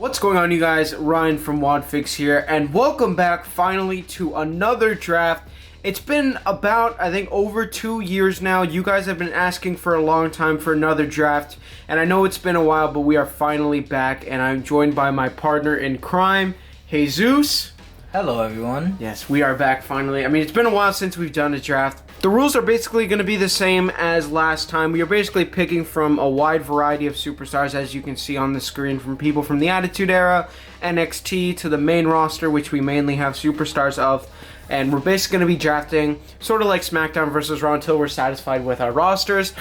What's going on, you guys? Ryan from WodFix here, and welcome back finally to another draft. It's been about, I think, over 2 years now. You guys have been asking for a long time for another draft, and I know it's been a while, but we are finally back, and I'm joined by my partner in crime, Jesus. Hello, everyone. Yes, we are back finally. I mean, it's been a while since we've done a draft. The rules are basically going to be the same as last time. We are basically picking from a wide variety of superstars, as you can see on the screen, from people from the Attitude Era, NXT, to the main roster, which we mainly have superstars of. And we're basically going to be drafting sort of like Smackdown versus Raw until we're satisfied with our rosters.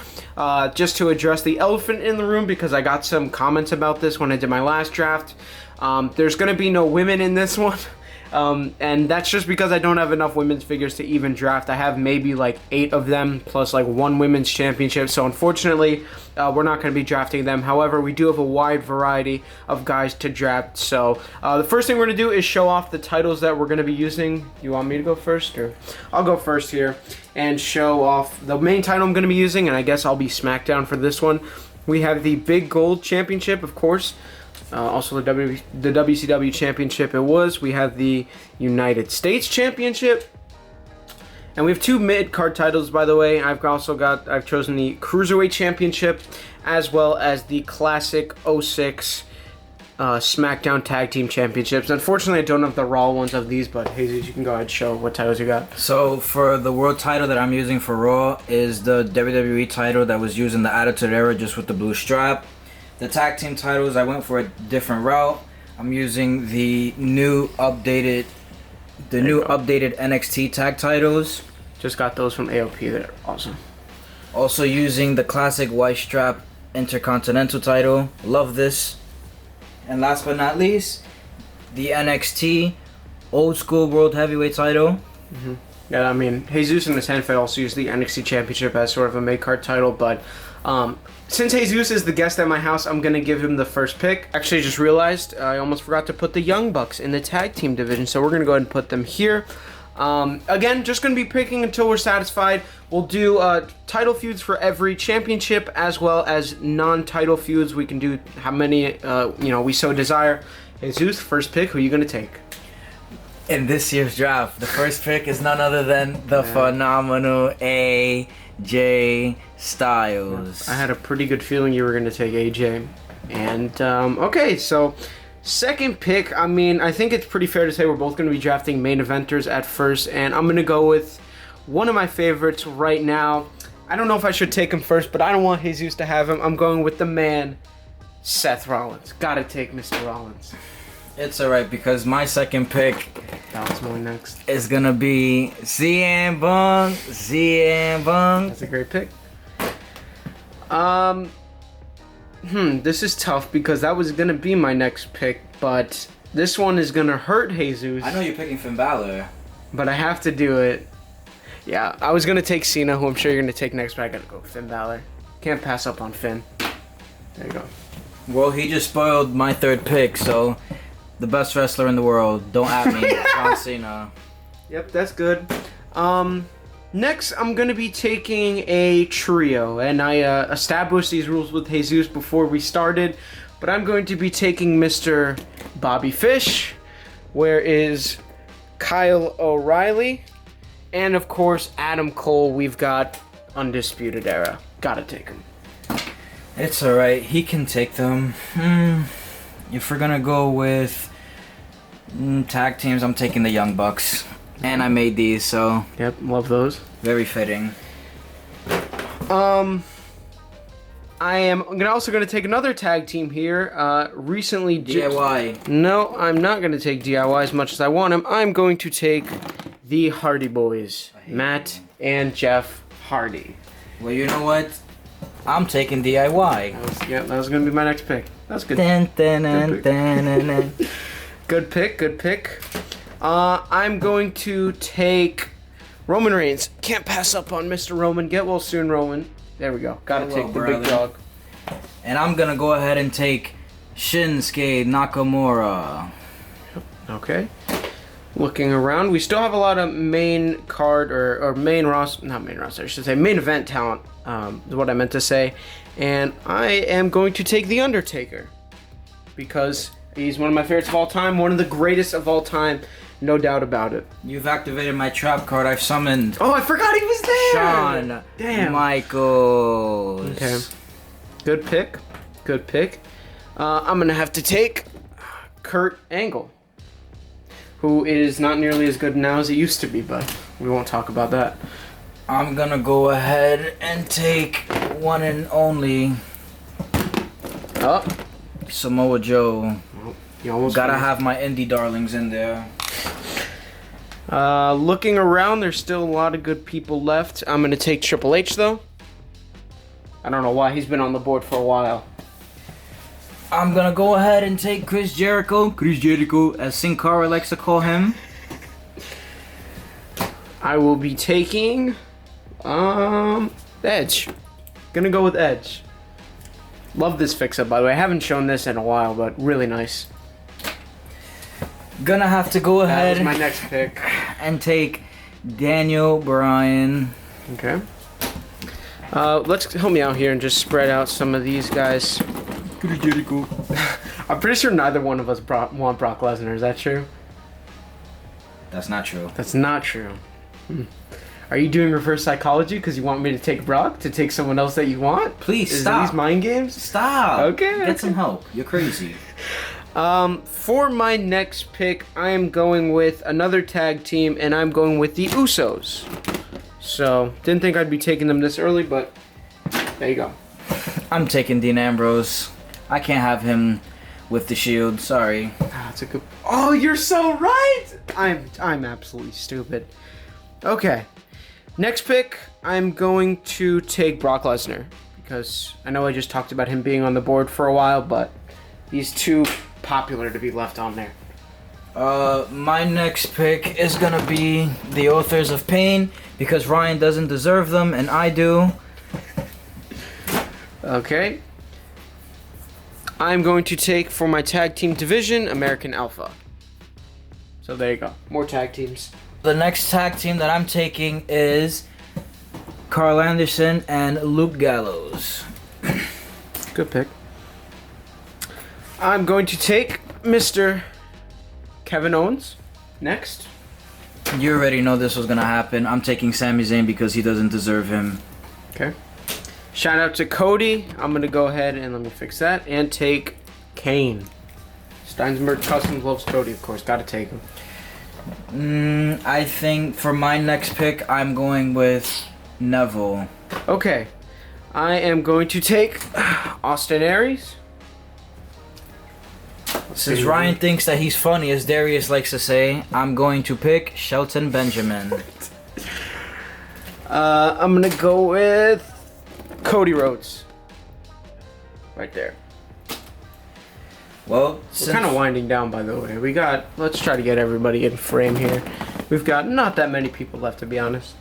Just to address the elephant in the room, because I got some comments about this when I did my last draft. There's going to be no women in this one. And that's just because I don't have enough women's figures to even draft. I have maybe like 8 of them plus like 1 women's championship. So unfortunately, we're not going to be drafting them. However, we do have a wide variety of guys to draft. So the first thing we're going to do is show off the titles that we're going to be using. You want me to go first? Or I'll go first here and show off the main title I'm going to be using. And I guess I'll be Smackdown for this one. We have the Big Gold Championship, of course. Also the WCW Championship it was. We have the United States Championship. And we have 2 mid-card titles, by the way. I've chosen the Cruiserweight Championship as well as the Classic 06 SmackDown Tag Team Championships. Unfortunately, I don't have the Raw ones of these, but Jesus, you can go ahead and show what titles you got. So for the world title that I'm using for Raw is the WWE title that was used in the Attitude Era, just with the blue strap. The tag team titles, I went for a different route. I'm using the new updated NXT tag titles. Just got those from AOP. They're awesome. Also using the classic white strap Intercontinental title. Love this. And last but not least, the NXT Old School World Heavyweight title. Mm-hmm. Yeah, I mean, Jesus and the Tenfei also used the NXT Championship as sort of a mid-card title, but since Jesus is the guest at my house, I'm going to give him the first pick. Actually, I just realized I almost forgot to put the Young Bucks in the tag team division, so we're going to go ahead and put them here. Again, just going to be picking until we're satisfied. We'll do title feuds for every championship as well as non-title feuds. We can do how many we so desire. Jesus, first pick, who are you going to take? In this year's draft, the first pick is none other than the phenomenal AJ Styles. I had a pretty good feeling you were going to take AJ. And, okay, so second pick, I mean, I think it's pretty fair to say we're both going to be drafting main eventers at first. And I'm going to go with one of my favorites right now. I don't know if I should take him first, but I don't want Jesus to have him. I'm going with the man, Seth Rollins. Gotta take Mr. Rollins. It's alright, because my second pick That was my next. is gonna be CM Punk. That's a great pick. This is tough because that was gonna be my next pick, but this one is gonna hurt Jesus. I know you're picking Finn Balor, but I have to do it. Yeah, I was gonna take Cena, who I'm sure you're gonna take next, but I gotta go with Finn Balor. Can't pass up on Finn. There you go. Well, he just spoiled my third pick, so the best wrestler in the world. Don't at me, John Cena. Yep, that's good. Next, I'm going to be taking a trio, and I established these rules with Jesus before we started, but I'm going to be taking Mr. Bobby Fish, where is Kyle O'Reilly, and of course, Adam Cole. We've got Undisputed Era. Gotta take him. It's alright, he can take them. If we're gonna go with tag teams, I'm taking the Young Bucks. And I made these, so... Yep, love those. Very fitting. I am also going to take another tag team here. Recently... DIY. No, I'm not going to take DIY as much as I want him. I'm going to take the Hardy Boys. Matt and Jeff Hardy. Well, you know what? I'm taking DIY. That was going to be my next pick. That's good. Good pick, good pick. I'm going to take Roman Reigns. Can't pass up on Mr. Roman. Get well soon, Roman. There we go. Gotta take the big dog. And I'm gonna go ahead and take Shinsuke Nakamura. Okay. Looking around, we still have a lot of main card or main roster, not main roster, I should say main event talent, is what I meant to say. And I am going to take The Undertaker because He's one of my favorites of all time, one of the greatest of all time, no doubt about it. You've activated my trap card. I've summoned Oh, I forgot he was there! Shawn Damn. Michaels. Okay. Good pick. Good pick. I'm going to have to take Kurt Angle, who is not nearly as good now as he used to be, but we won't talk about that. I'm gonna go ahead and take one and only Oh, Samoa Joe. you almost Gotta finished. have my indie darlings in there. Looking around, there's still a lot of good people left. I'm going to take Triple H, though. I don't know why. He's been on the board for a while. I'm gonna go ahead and take Chris Jericho, as Sin Cara likes to call him. I will be taking Edge. Gonna go with Edge. Love this fix-up, by the way. I haven't shown this in a while, but really nice. Gonna have to go That ahead was my next pick. and take Daniel Bryan. Okay. Let's help me out here and just spread out some of these guys. Chris Jericho. I'm pretty sure neither one of us want Brock Lesnar. Is that true? That's not true. That's not true. Are you doing reverse psychology because you want me to take Brock to take someone else that you want? Please Is stop. these mind games? Stop. Okay, Get okay. some help. You're crazy. For my next pick, I am going with another tag team, and I'm going with the Usos. So, didn't think I'd be taking them this early, but there you go. I'm taking Dean Ambrose. I can't have him with the Shield. Sorry. That's a good. Oh, you're so right. I'm absolutely stupid. Okay, next pick, I'm going to take Brock Lesnar because I know I just talked about him being on the board for a while, but he's too popular to be left on there. My next pick is gonna be the Authors of Pain because Ryan doesn't deserve them and I do. Okay. I'm going to take for my tag team division American Alpha. So there you go. More tag teams. The next tag team that I'm taking is Carl Anderson and Luke Gallows. Good pick. I'm going to take Mr. Kevin Owens next. You already know this was gonna happen. I'm taking Sami Zayn because he doesn't deserve him. Okay. Shout out to Cody. I'm going to go ahead and let me fix that and take Kane. Steinsberg Customs loves Cody, of course. Got to take him. I think for my next pick, I'm going with Neville. Okay. I am going to take Austin Aries. Since Ryan thinks that he's funny, as Darius likes to say, I'm going to pick Shelton Benjamin. I'm going to go with Cody Rhodes. Right there. Well, We're kind of winding down, by the way. Let's try to get everybody in frame here. We've got not that many people left, to be honest.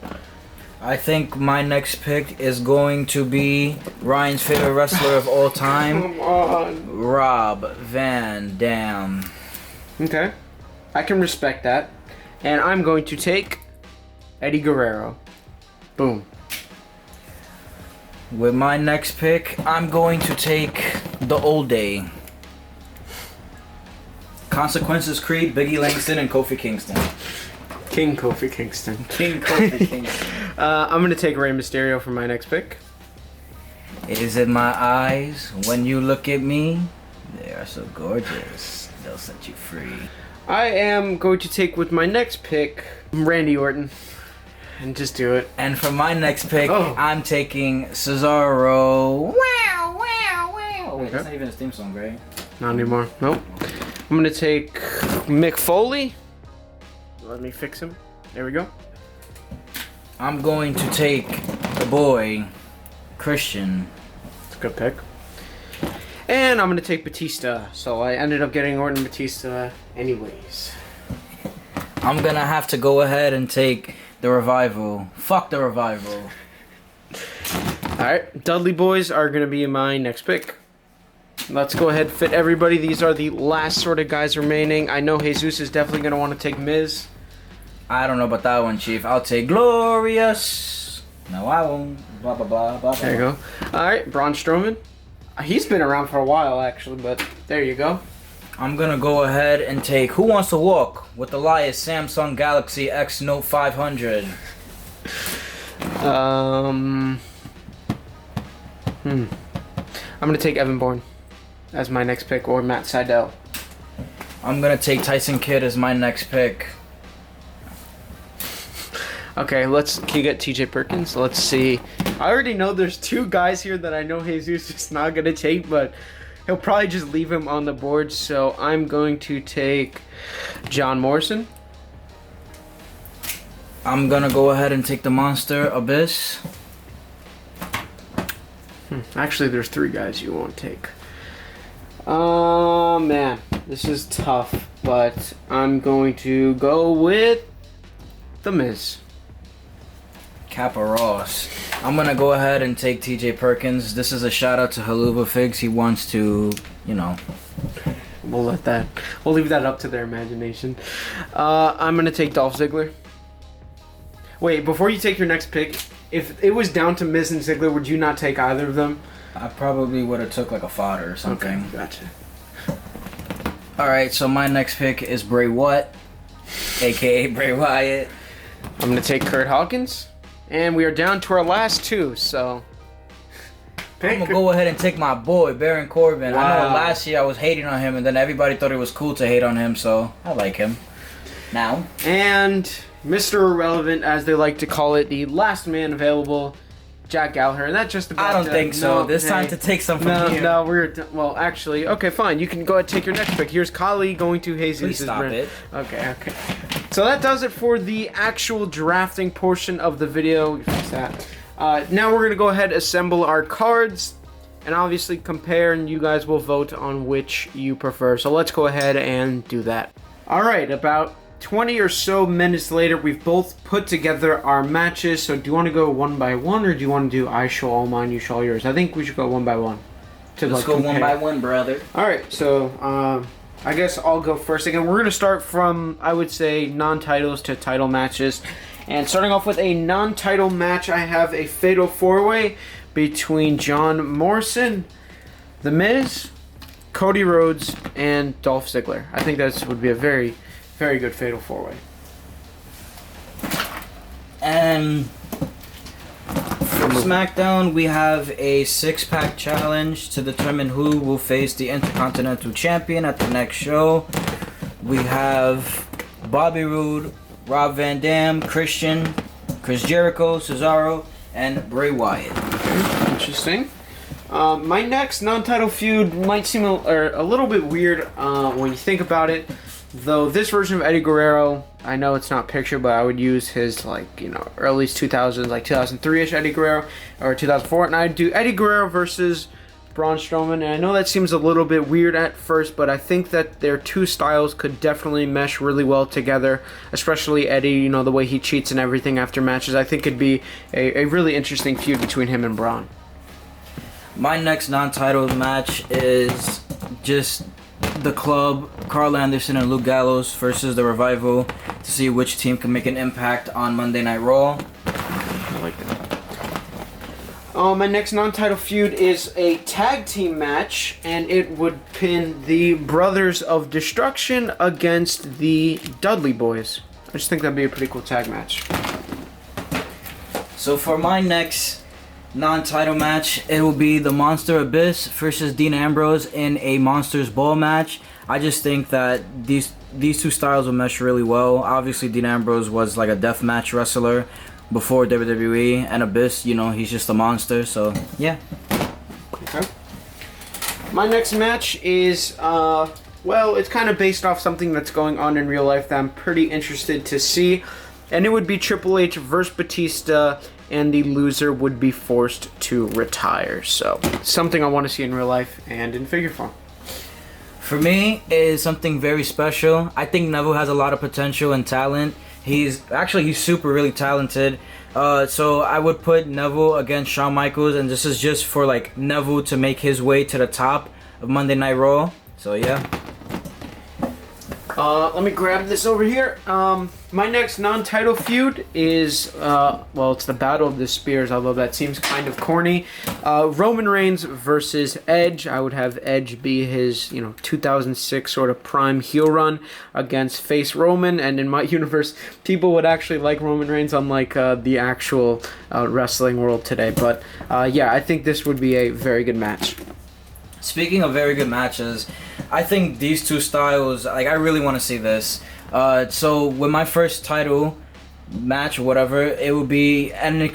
I think my next pick is going to be Ryan's favorite wrestler of all time, Come on. Rob Van Dam. Okay. I can respect that. And I'm going to take Eddie Guerrero. Boom. With my next pick, I'm going to take the old day. Consequences Creed, Biggie Langston, and Kofi Kingston. King Kofi Kingston. King Kofi Kingston. I'm going to take Rey Mysterio for my next pick. Is it my eyes when you look at me? They are so gorgeous. They'll set you free. I am going to take with my next pick Randy Orton. And just do it. And for my next pick, Oh. I'm taking Cesaro. Wow, wow, wow. Wait, that's not even his theme song, right? Not anymore. Nope. I'm going to take Mick Foley. Let me fix him. There we go. I'm going to take the boy, Christian. It's a good pick. And I'm going to take Batista. So I ended up getting Orton and Batista anyways. I'm going to have to go ahead and take the Revival. Fuck the Revival. Alright, Dudley Boys are going to be my next pick. Let's go ahead and fit everybody. These are the last sort of guys remaining. I know Jesus is definitely going to want to take Miz. I don't know about that one, Chief. I'll take Glorious. No, I won't. Blah, blah, blah, blah, blah. There you go. Alright, Braun Strowman. He's been around for a while, actually, but there you go. I'm gonna go ahead and take Who Wants to Walk with Elias Samsung Galaxy X Note 500. I'm gonna take Evan Bourne as my next pick, or Matt Sydal. I'm gonna take Tyson Kidd as my next pick. Okay, can you get TJ Perkins? Let's see. I already know there's two guys here that I know Jesus is not gonna take, but he'll probably just leave him on the board. So I'm going to take John Morrison. I'm gonna go ahead and take the Monster Abyss. Actually, there's three guys you won't take. Oh man, this is tough, but I'm going to go with The Miz. Kappa Ross. I'm gonna go ahead and take TJ Perkins. This is a shout out to Haluva Figs. He wants to, you know. We'll leave that up to their imagination. I'm gonna take Dolph Ziggler. Wait, before you take your next pick, if it was down to Miz and Ziggler, would you not take either of them? I probably would have took like a fodder or something. Okay, gotcha. Alright, so my next pick is Bray Wyatt, aka Bray Wyatt. I'm gonna take Kurt Hawkins. And we are down to our last two, so... I'm gonna go ahead and take my boy, Baron Corbin. Wow. I know last year I was hating on him, and then everybody thought it was cool to hate on him, so I like him. Now. And Mr. Irrelevant, as they like to call it, the last man available, Jack Gallagher. And that just about... I don't think so. It's time to take some from you. No, well, actually, okay, fine. You can go ahead and take your next pick. Here's Kali going to Jesus. Please stop it. Okay. So that does it for the actual drafting portion of the video. Fix that. Now we're going to go ahead and assemble our cards and obviously compare, and you guys will vote on which you prefer. So let's go ahead and do that. Alright, about 20 or so minutes later, we've both put together our matches. So do you want to go one by one, or do you want to do I show all mine, you show all yours? I think we should go one by one. Let's go one by one, brother. Alright, so I guess I'll go first. Again, we're going to start from, I would say, non-titles to title matches. And starting off with a non-title match, I have a Fatal 4-Way between John Morrison, The Miz, Cody Rhodes, and Dolph Ziggler. I think that would be a very, very good Fatal 4-Way. And for SmackDown, we have a six-pack challenge to determine who will face the Intercontinental Champion at the next show. We have Bobby Roode, Rob Van Dam, Christian, Chris Jericho, Cesaro, and Bray Wyatt. Interesting. My next non-title feud might seem a little bit weird when you think about it. Though this version of Eddie Guerrero, I know it's not pictured, but I would use his, early 2000s, 2003-ish Eddie Guerrero, or 2004, and I'd do Eddie Guerrero versus Braun Strowman. And I know that seems a little bit weird at first, but I think that their two styles could definitely mesh really well together, especially Eddie, the way he cheats and everything after matches. I think it'd be a really interesting feud between him and Braun. My next non-title match is just the Club, Carl Anderson and Luke Gallows versus the Revival, to see which team can make an impact on Monday Night Raw. I like that. My next non-title feud is a tag team match, and it would pin the Brothers of Destruction against the Dudley Boys. I just think that'd be a pretty cool tag match. So for my next non-title match, it will be the Monster Abyss versus Dean Ambrose in a Monsters Ball match. I just think that these two styles will mesh really well. Obviously, Dean Ambrose was like a deathmatch wrestler before WWE, and Abyss, he's just a monster, so yeah. Okay. My next match is, it's kind of based off something that's going on in real life that I'm pretty interested to see, and it would be Triple H versus Batista, and the loser would be forced to retire. So, something I want to see in real life and in figure form. For me, it is something very special. I think Neville has a lot of potential and talent. He's super really talented. So I would put Neville against Shawn Michaels, and this is just for Neville to make his way to the top of Monday Night Raw. So yeah. Let me grab this over here. My next non-title feud is, well, it's the Battle of the Spears, although that seems kind of corny. Roman Reigns versus Edge. I would have Edge be his, 2006 sort of prime heel run against face Roman. And in my universe, people would actually like Roman Reigns, unlike the actual wrestling world today. But, yeah, I think this would be a very good match. Speaking of very good matches, I think these two styles, I really want to see this. So with my first title match or whatever, it would be Sami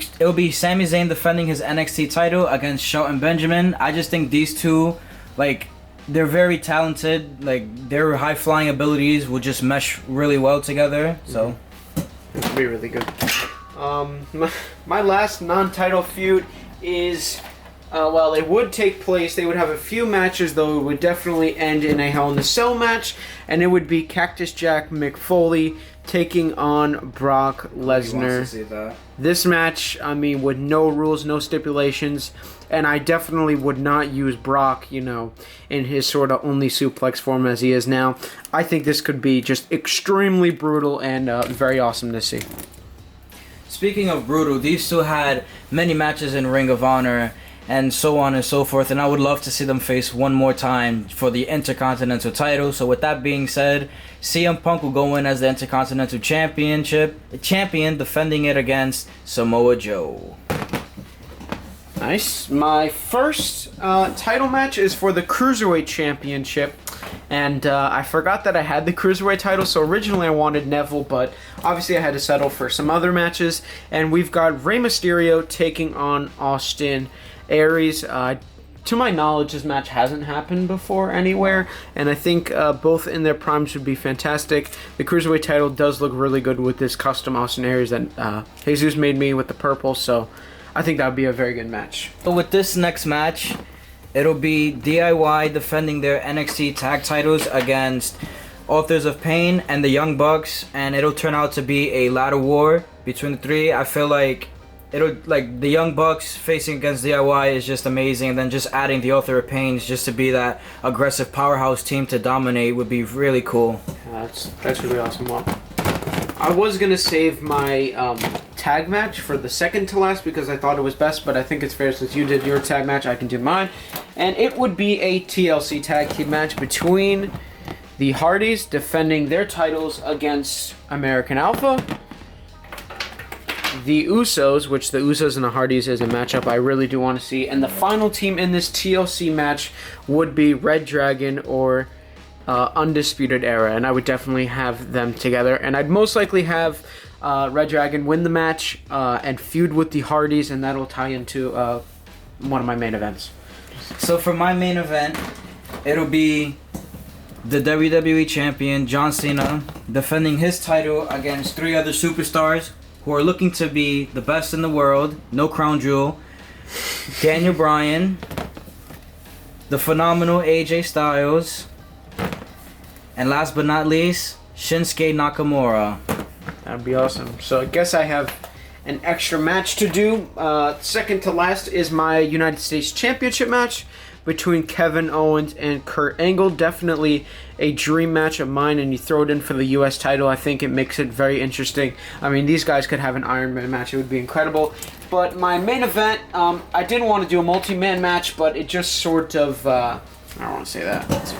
Zayn defending his NXT title against Shelton Benjamin. I just think these two, they're very talented. Their high flying abilities will just mesh really well together. So it would be really good. My last non-title feud is. Well, it would take place. They would have a few matches, though it would definitely end in a Hell in a Cell match, and it would be Cactus Jack McFoley taking on Brock Lesnar. This match, with no rules, no stipulations, and I definitely would not use Brock, in his sort of only suplex form as he is now. I think this could be just extremely brutal and very awesome to see. Speaking of brutal, these two had many matches in Ring of Honor, and so on and so forth, and I would love to see them face one more time for the Intercontinental title. So with that being said, CM Punk will go in as the Intercontinental champion, defending it against Samoa Joe. Nice. My first title match is for the Cruiserweight Championship, and I forgot that I had the Cruiserweight title, so originally I wanted Neville, but obviously I had to settle for some other matches, and we've got Rey Mysterio taking on Austin Aries. To my knowledge, this match hasn't happened before anywhere, and I think both in their primes would be fantastic. The Cruiserweight title does look really good with this custom Austin Aries that Jesus made me with the purple, so I think that would be a very good match. So with this next match, it'll be DIY defending their NXT tag titles against Authors of Pain and the Young Bucks, and it'll turn out to be a ladder war between the three. I feel like the Young Bucks facing against DIY is just amazing, and then just adding the Author of Pain just to be that aggressive powerhouse team to dominate would be really cool. That's really awesome. Well, I was gonna save my tag match for the second to last because I thought it was best, but I think it's fair since you did your tag match, I can do mine, and it would be a TLC tag team match between the Hardys defending their titles against American Alpha. The Usos, which the Usos and the Hardys is a matchup I really do want to see. And the final team in this TLC match would be Red Dragon or Undisputed Era. And I would definitely have them together. And I'd most likely have Red Dragon win the match and feud with the Hardys. And that'll tie into one of my main events. So for my main event, it'll be the WWE Champion, John Cena, defending his title against three other superstars who are looking to be the best in the world, no crown jewel. Daniel Bryan, the phenomenal AJ Styles, and last but not least, Shinsuke Nakamura. That'd be awesome. So I guess I have an extra match to do. Second to last is my United States Championship match between Kevin Owens and Kurt Angle. Definitely a dream match of mine, and you throw it in for the U.S. title, I think it makes it very interesting. These guys could have an Iron Man match. It would be incredible. But my main event, I didn't want to do a multi-man match, but it just sort of, I don't want to say that.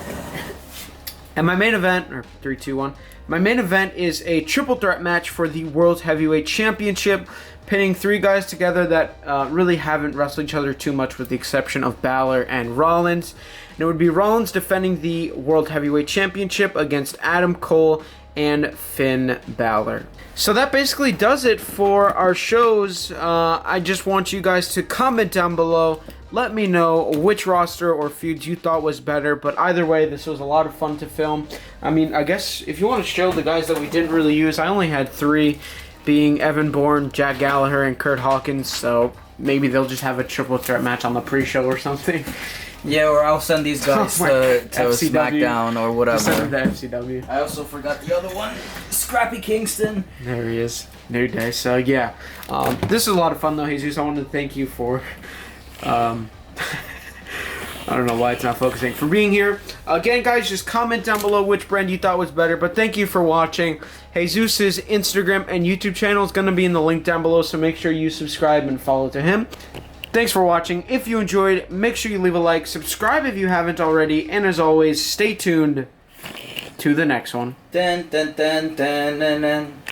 And my main event, or 3, 2, 1, my main event is a triple threat match for the World Heavyweight Championship, pitting three guys together that really haven't wrestled each other too much with the exception of Balor and Rollins. And it would be Rollins defending the World Heavyweight Championship against Adam Cole and Finn Balor. So that basically does it for our shows. I just want you guys to comment down below. Let me know which roster or feuds you thought was better, but either way, this was a lot of fun to film. I guess if you want to show the guys that we didn't really use, I only had 3, being Evan Bourne, Jack Gallagher, and Kurt Hawkins, so maybe they'll just have a triple threat match on the pre-show or something. Yeah, or I'll send these guys to Smackdown or whatever. Send them to FCW. I also forgot the other one, Scrappy Kingston. There he is. New day. So yeah, this is a lot of fun though, Jesus. I wanted to thank you for I don't know why it's not focusing. For being here. Again, guys, just comment down below which brand you thought was better. But thank you for watching. Jesus' Instagram and YouTube channel is going to be in the link down below, so make sure you subscribe and follow to him. Thanks for watching. If you enjoyed, make sure you leave a like, subscribe if you haven't already, and as always, stay tuned to the next one. Dun, dun, dun, dun, dun, dun.